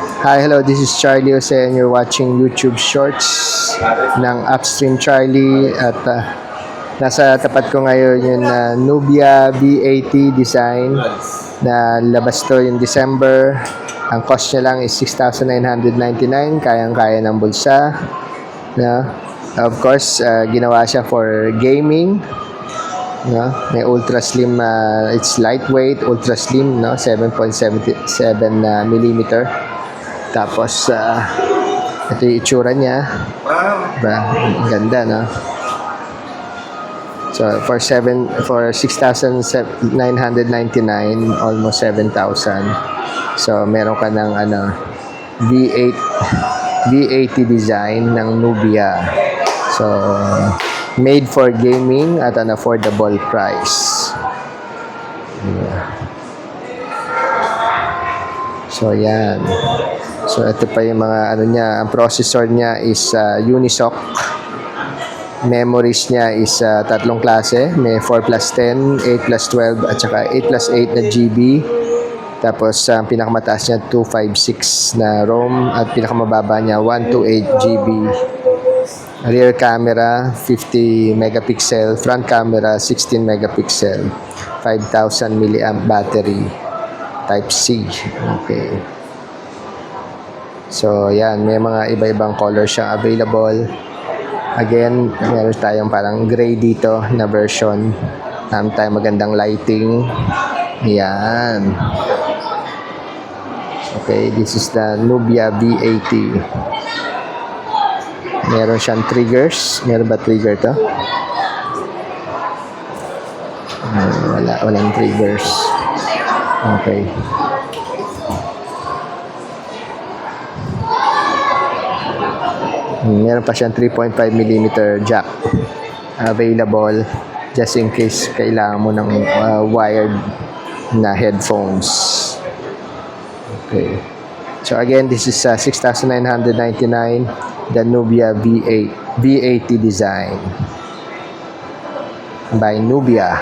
Hi, hello, this is Charlie Jose and you're watching YouTube Shorts ng Upstream Charlie at nasa tapat ko ngayon yung Nubia B80 design na labas to yung December. Ang cost niya lang is 6,999, kayang-kaya ng bulsa. No? Of course, ginawa siya for gaming. No? May ultra slim, it's lightweight, ultra slim, no? 7.77 millimeter. Tapos, ito yung itsura niya. Diba? Ang ganda, no? So, for 6,999, almost 7,000. So, meron ka ng V80 design ng Nubia. So, made for gaming at an affordable price. Yeah. So, yan. So, ito pa yung mga niya. Ang processor niya is Unisoc. Memories niya is tatlong klase. May 4 plus 10, 8 plus 12, at saka 8 plus 8 na GB. Tapos, ang pinakamataas niya, 256 na ROM. At pinakamababa niya, 128 GB. Rear camera, 50 megapixel. Front camera, 16 megapixel. 5,000 milliamp battery. Type C. Okay. So, yan. May mga iba-ibang color siyang available. Again, meron tayong parang gray dito na version. Tayong magandang lighting. Yan. Okay, this is the Nubia V80. Meron siyang triggers. Meron ba trigger to? Walang triggers. Okay. Meron pa siyang 3.5mm jack available just in case kailangan mo ng wired na headphones. Okay. So again, this is 6,999, the Nubia V80 design by Nubia.